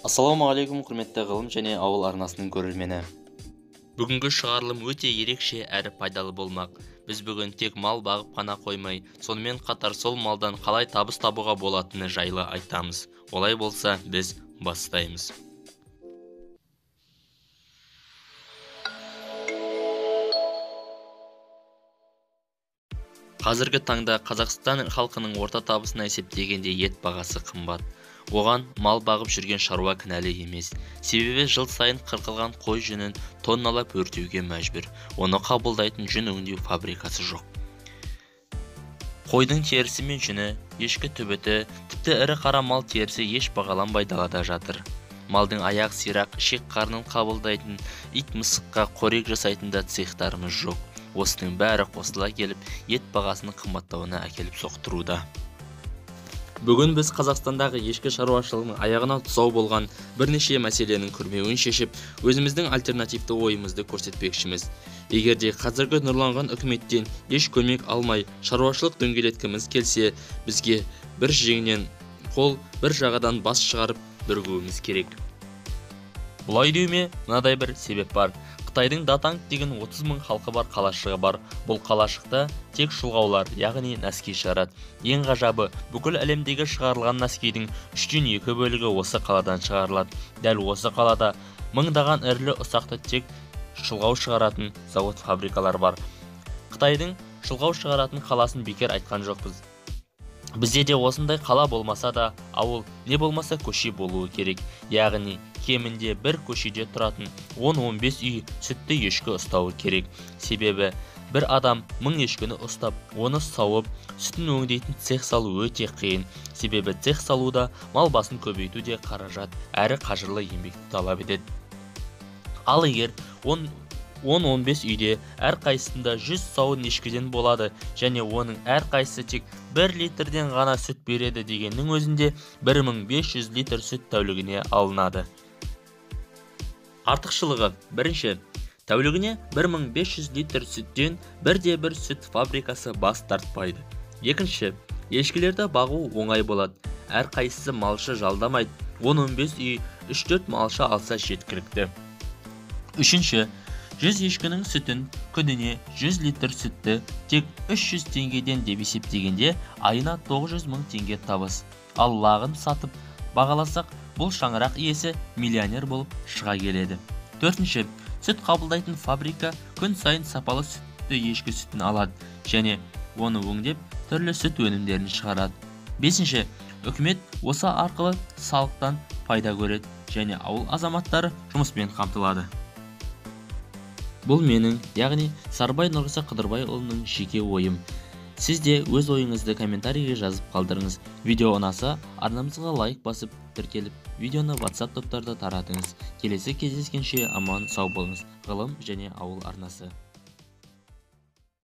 Ассалаумағалейкум, құрметті ғылым және ауыл арнасының көрермені. Бүгінгі шығарылым өте ерекше әрі пайдалы болмақ. Біз бүгін тек мал бағып қана қоймай, сонымен қатар сол малдан қалай табыс табуға болатыны жайлы айтамыз. Олай болса, біз бастаймыз. Қазіргі таңда Қазақстан халқының орта табысына есептегенде ет бағасы қымбат. Оған мал бағып жүрген шаруа кінәлі емес. Себебі жыл сайын қырқылған қой жүнін тонналап өртеуге мәжбүр. Оны қабылдайтын жүн өңдеу фабрикасы жоқ. Қойдың терісі мен жүні, ешкі түбіті, тіпті ірі қара мал терісі еш бағаланбай далада жатыр. Малдың аяқ сирақ, ішек қарнын қабылдайтын, ит мысыққа қорек жасайтын да цехтарымыз жоқ. Осының бәрі қосыла келіп, ет бағасының қымбаттауына әкеліп соқтыруда. Бүгін біз Қазақстандағы ешкі шаруашылығының аяғына тұсау болған бірнеше мәселенің күрмеуін шешіп, өзіміздің альтернативті ойымызды көрсетпекшіміз. Егерде қазіргі нұрланған үкіметтен еш көмек алмай, шаруашылық дөңгелеткіміз келсе, бізге бір жеңнен қол, бір жағадан бас шығарып бірігуіміз керек. Бұлай деуме, мынадай бір себеп бар. Қытайдың Датанг деген 30 мың халқы бар қалашығы бар. Бұл қалашықта тек шұлғаулар, яғни нәски шығарады. Ең ғажабы, бүкіл әлемдегі шығарылған нәскидің 3/2 бөлігі осы қаладан шығарылады. Дәл осы қалада мыңдаған ірілі ұсақты тек шұлғау шығаратын завод-фабрикалар бар. Қытайдың шұлғау шығаратын қаласын бекер айтқан жоқпыз. Бізде де осындай қала болмаса да, ауыл не болмаса көше болуы керек. Яғни кемінде бір көшеде тұратын 10-15 үй сүтті ешкі ұстауы керек. Себебі бір адам 1000 ешкіні ұстап, оны сауып, сүтін өңдейтін цех салу өте қиын. Себебі цех салуда мал басын көбейту де қаражат әрі қажырлы еңбекті талап етеді. Ал егер 10-15 үйде әр қайсысында 100 сауын ешкіден болады және оның әр қайсысы тек 1 литрден ғана сүт береді дегеннің өзінде 1500 литр сүт тәулігіне алынады. Артықшылығы: бірінші, тәулігіне 1500 литр сүттен 1/1 сүт фабрикасы бас тартпайды. Екінші, ешкілерді бағу оңай болады. Әр қайсысы малшы жалдамайды. 10-15 үй 3-4 малшы алса жеткілікті. Үшінші, 100 ешкінің сүтін күніне 100 литр сүтті тек 300 теңгеден деп есептегенде айына 900 мың теңге табыс. Ал лағын сатып бағаласақ, бұл шаңырақ иесі миллионер болып шыға келеді. Төртінші, сүт қабылдайтын фабрика күн сайын сапалы сүтті ешкі сүтін алады және оны өңдеп түрлі сүт өнімдерін шығарады. Бесінші, үкімет осы арқылы салықтан пайда көреді және ауыл азаматтары жұмыспен қамтылады. Бұл менің, яғни Сарбай Нұрғиса Қыдырбайұлының жеке ойым. Сіз де өз ойыңызды комментарийге жазып қалдырыңыз. Видео ұнаса, арнамызға лайк басып, тіркеліп, видеоны WhatsApp топтарда таратыңыз. Келесі кездескенше аман сау болыңыз. Ғылым және ауыл арнасы.